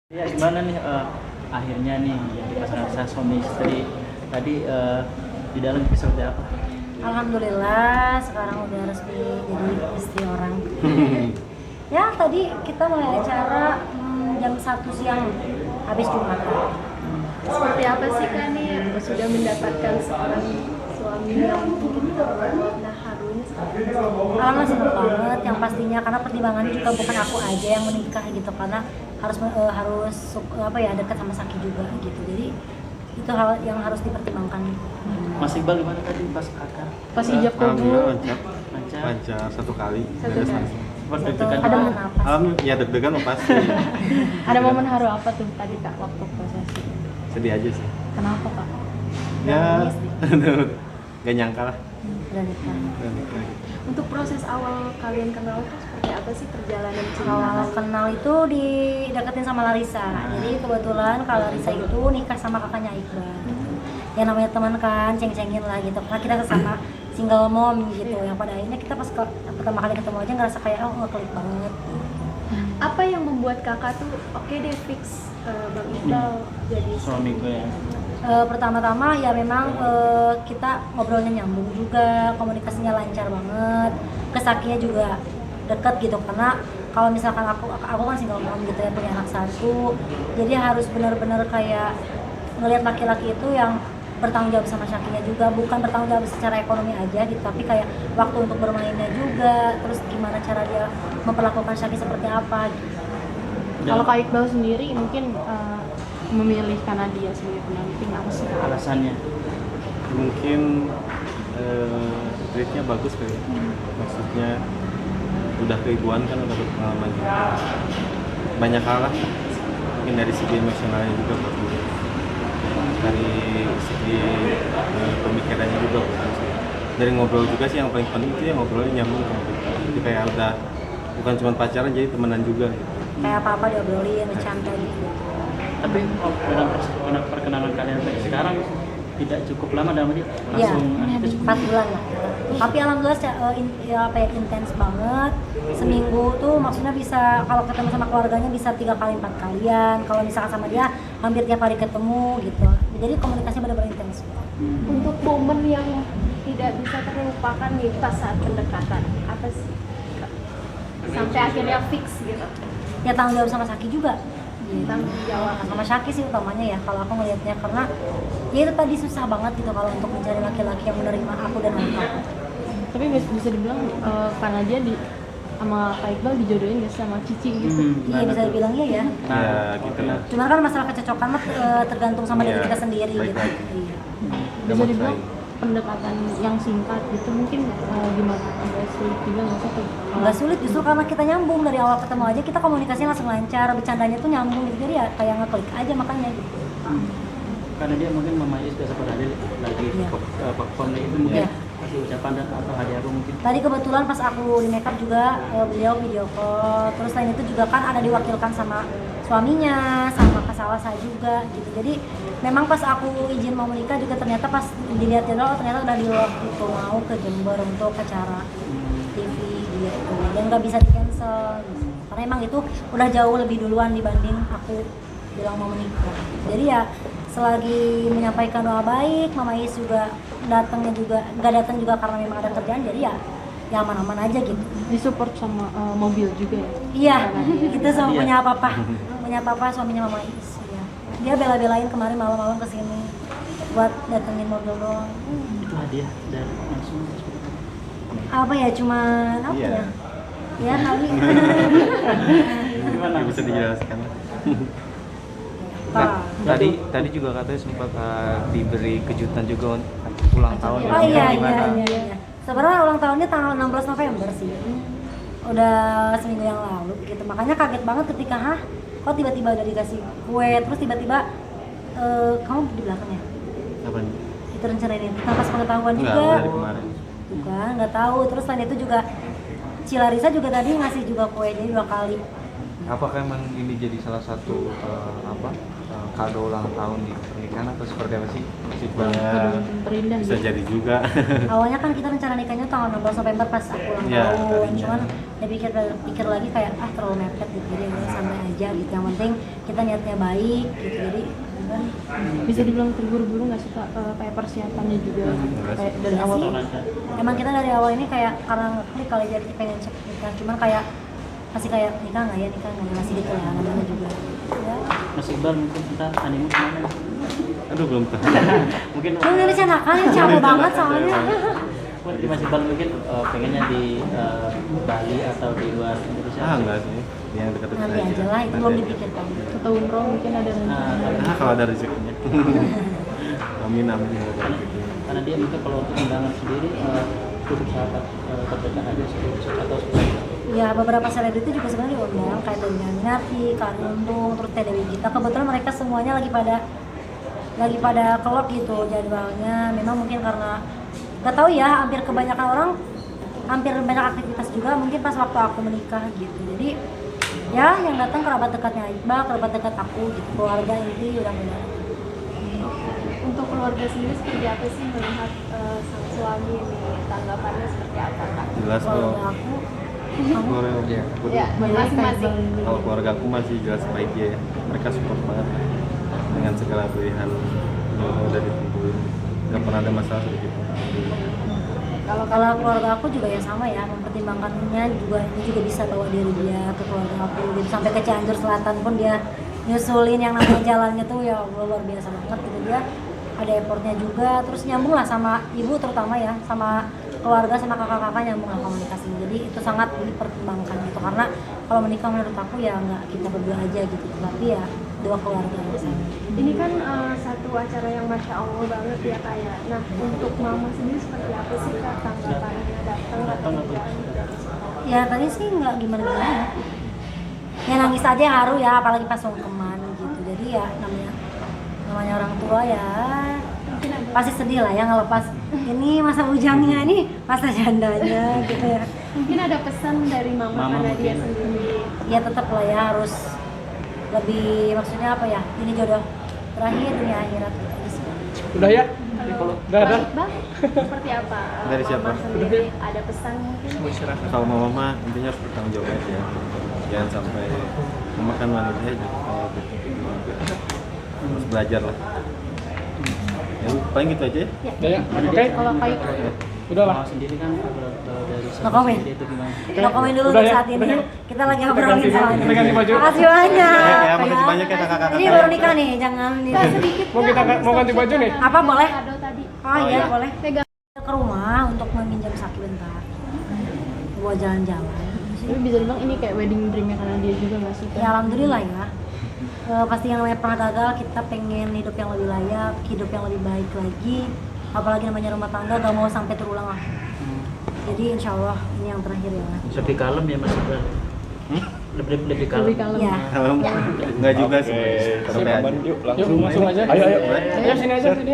Ya gimana nih akhirnya nih jadi pasangan saya suami istri tadi di dalam seperti apa? Alhamdulillah sekarang udah resmi jadi istri orang. Ya tadi kita mulai acara jam 1 siang habis Jumatan. Seperti apa sih Kak nih sudah mendapatkan seorang suami yang mungkin nah harunya seperti apa? Alhamdulillah seneng banget yang pastinya karena pertimbangannya juga bukan aku aja yang menikah gitu karena harus dekat sama Saki juga gitu. Jadi itu hal yang harus dipertimbangkan. Mas Iqbal gimana tadi pas kakak? Pas ijab kabul. Lancar satu kali. Satu kali. Sempat Satu deg-degan ada juga. momen apa sih? Ya deg-degan mah pasti. Ada momen haru apa tuh tadi Kak waktu prosesi? Sedih aja sih. Kenapa Kak? Ya, Nangis gak nyangka lah. Udah nikah. Untuk proses awal kalian kenal itu seperti apa sih perjalanan cinta? Awal kenal itu dideketin sama Larissa. Jadi kebetulan kalau Larissa itu nikah sama kakaknya Iqbal. Ya namanya teman kan, ceng-cengin lah gitu. Karena kita sama single mom gitu. Yang pada akhirnya kita pas pertama kali ketemu aja ngerasa kayak ngeklik banget. Apa yang membuat kakak tuh oke deh fix Bang Iqbal jadi Suami gue ya. Pertama-tama ya memang kita ngobrolnya nyambung juga, komunikasinya lancar banget. Kesakinya juga deket gitu karena kalau misalkan aku kan single mom gitu ya, punya anak satu. Jadi harus benar-benar kayak ngelihat laki-laki itu yang bertanggung jawab sama Syakinya juga, bukan bertanggung jawab secara ekonomi aja gitu, tapi kayak waktu untuk bermainnya juga, terus gimana cara dia memperlakukan Syaki seperti apa gitu. Kalau Kak Iqbal sendiri mungkin memilih karena dia sebagai pendamping apa sih? Alasannya. Mungkin treatnya bagus kali. Maksudnya udah keibuan kan, udah berpengalaman juga. Banyak hal lah. Mungkin dari segi emosionalnya juga bagus. Dari segi pemikirannya juga bagus. Dari ngobrol juga sih yang paling penting itu ya ngobrolnya nyambung sama kita. Jadi kayak udah bukan cuma pacaran, jadi temenan juga gitu. Kayak apa-apa diobrolin, bercanda gitu. Tapi dengan perkenalan kalian sampai sekarang tidak cukup lama dalam arti Iya, langsung itu cukup 4 bulan lah. Tapi alhamdulillah intens banget. Seminggu tuh maksudnya bisa kalau ketemu sama keluarganya bisa 3 kali 4 kalian. Kalau misalkan sama dia hampir tiap hari ketemu gitu. Jadi komunikasinya benar-benar intens. Untuk momen yang tidak bisa terlupakan nih pas saat pendekatan apa sih? Kak? Sampai akhirnya fix gitu. Ya tanggung jawab sama Saki juga. Tanggung jawab. Sama Saki sih utamanya ya kalau aku ngelihatnya karena ya itu tadi susah banget gitu kalau untuk mencari laki-laki yang menerima aku dan anak aku. Tapi bisa dibilang karena dia sama Kak Iqbal dijodohin gak sama Cici gitu. Iya bisa dibilang iya ya. Nah, Ya gitu lah. Cuman kan masalah kecocokan mah tergantung sama diri Iya, kita sendiri baik gitu. lagi. Iya. Bisa dibilang pendekatan yang singkat gitu mungkin gimana? Agak sulit juga nggak sih? Nggak sulit justru karena kita nyambung dari awal ketemu aja kita komunikasinya langsung lancar, bercandanya tuh nyambung gitu jadi ya kayak ngeklik aja makanya gitu. karena dia mungkin Mama Is biasa pada lagi Iya. perform itu mungkin Iya. kasih ucapan dan atau hadiah apa mungkin. Tadi kebetulan pas aku di makeup juga beliau video call, terus selain itu juga kan ada diwakilkan sama suaminya, sama Kak Salasa juga gitu. Jadi memang pas aku izin mau menikah juga ternyata pas dilihat jadwal ternyata udah di lock gitu mau ke Jember untuk acara TV gitu. Dan nggak bisa di cancel gitu. Karena emang itu udah jauh lebih duluan dibanding aku bilang mau menikah. Jadi ya selagi menyampaikan doa baik, Mama Is juga datangnya juga nggak datang juga karena memang ada kerjaan, jadi ya aman-aman aja gitu. Disupport sama mobil juga ya? Iya, itu sama Iya. punya papa suaminya Mama Is. Iya. Dia bela-belain kemarin malam-malam kesini buat datengin mobil doang. Itu hadiah dari langsung Apa ya cuman apa Iya. ya? Ya kali. gimana? Bisa dijelaskan. Apa? Tadi juga katanya sempat diberi kejutan juga ulang tahun. Oh iya Gimana? iya. Sebenarnya ulang tahunnya tanggal 16 November sih. Udah seminggu yang lalu gitu. Makanya kaget banget ketika kok tiba-tiba udah dikasih kue, terus tiba-tiba kamu di belakangnya. Apa nih? Itu rencana ini tanpa pengetahuan Enggak, juga. dari kemarin. Bukan, nggak tahu. Terus selain itu juga Cilarisa juga tadi ngasih juga kue jadi 2 kali. Apakah emang ini jadi salah satu kado ulang tahun di pernikahan atau seperti apa sih? Masih Ya, Terindah bisa gitu. jadi juga. Awalnya kan kita rencana nikahnya tanggal 16 November pas aku ulang Ya, tahun. tadinya. Cuman dia pikir lagi kayak terlalu mepet gitu. Jadi ya santai aja gitu. Yang penting kita niatnya baik gitu. Jadi kan Bisa dibilang terburu-buru nggak sih Kak, kayak persiapannya juga kayak dari Iya awal. sih. Emang kita dari awal ini kayak karena klik kali jadi pengen cek nikah. Cuman kayak masih kayak nikah nggak ya, masih gitu ya namanya juga. Ya. Mas Iqbal mungkin kita honeymoon kemana? Aduh, belum tahu. Mungkin Belum direncanakan, ya capek banget soalnya. mungkin Mas Iqbal mungkin pengennya di Bali atau di luar Indonesia. Enggak sih. Yang dekat-dekat Nanti aja lah, itu belum dipikirkan. Atau umroh mungkin ada rencana. Kalau ada rezekinya. Amin amin ya ada rezeki. Karena dia mungkin kalau untuk undangan sendiri cukup sahabat terdekat aja atau seperti itu. Ya beberapa selebriti juga sebenarnya diundang kayak Teddy Aminarti, Kak Untung, terus Teh Dewi Gita. Kebetulan mereka semuanya lagi pada kelok gitu jadwalnya. Memang mungkin karena nggak tahu ya, hampir banyak aktivitas juga mungkin pas waktu aku menikah gitu. Jadi ya yang datang kerabat dekatnya Iqbal, kerabat dekat aku gitu, keluarga inti udah benar. Untuk keluarga sendiri seperti apa sih melihat sang suami ini, tanggapannya seperti apa Kak? Jelas kok. Keluarga aku Keluarga aku Ya, masing-masing. kalau keluarga aku masih jelas baik ya. Mereka support banget dengan segala pilihan yang udah ditentuin. Gak pernah ada masalah sedikit. kalau keluarga aku juga ya sama ya, mempertimbangkannya juga ini juga bisa bawa diri dia ke keluarga aku gitu. Sampai ke Cianjur Selatan pun dia nyusulin, yang namanya jalannya tuh ya Allah, luar biasa banget gitu. Dia ada effortnya juga, terus nyambung lah sama ibu terutama ya, sama keluarga, sama kakak-kakak nyambung lah komunikasinya. Jadi itu sangat dipertimbangkan gitu, karena kalau menikah menurut aku ya nggak kita berdua aja gitu, tapi ya dua keluarga misalnya. Ini kan satu acara yang Masya Allah banget ya Kak ya. Nah, untuk mama sendiri seperti apa sih Kak tanggapannya, datang atau tidak? Ya tadi sih nggak gimana-gimana ya, nangis aja haru ya, apalagi pas sungkeman gitu. Jadi ya namanya orang tua ya Mungkin ada pasti sedih lah ya ngelepas ini masa bujangnya, ini masa jandanya gitu ya. mungkin ada pesan dari mama karena dia mungkin. sendiri. Ya tetap lah ya, harus lebih, maksudnya apa ya, ini jodoh terakhir dunia akhirat gitu aja sih. Udah ya? Kalau Udah ada? Mas Iqbal, seperti apa? Dari siapa? Mama sendiri ada pesan mungkin? Mau istirahat. Kalau mama intinya harus bertanggung jawab aja. Jangan sampai memakan wanita juga harus belajar lah. Ya paling gitu aja ya. Udah ya? Oke? Kalau kayak Udah lah. Mau sendiri kan kalau dari No comment. sendiri itu gimana? No comment dulu Udah untuk ya? saat ini Udah ya. yuk. Kita lagi Kita ngobrolin ganti- soalnya. kita ganti baju. Makasih banyak. Ya, makasih banyak ya kakak-kakak. Ini baru nikah nih, jangan Kak, sedikit Mau Kak, kita ada mau ganti stop baju nih? shot Apa, boleh? kado tadi. Oh iya boleh. Pegang. Ke rumah untuk meminjam saku bentar. Buat jalan-jalan. tapi bisa dibilang ini kayak wedding dreamnya karena dia juga nggak sih Kak? Ya alhamdulillah ya. Pasti yang namanya pernah gagal, kita pengen hidup yang lebih layak, hidup yang lebih baik lagi. Apalagi namanya rumah tangga, gak mau sampai terulang lah. Jadi insya Allah ini yang terakhir ya. Lebih kalem ya Mas Iqbal. Lebih kalem. Lebih kalem. Ya. Enggak juga sih. Oke, Santai aja. yuk langsung masuk aja. Ayo. Ayo sini aja sini.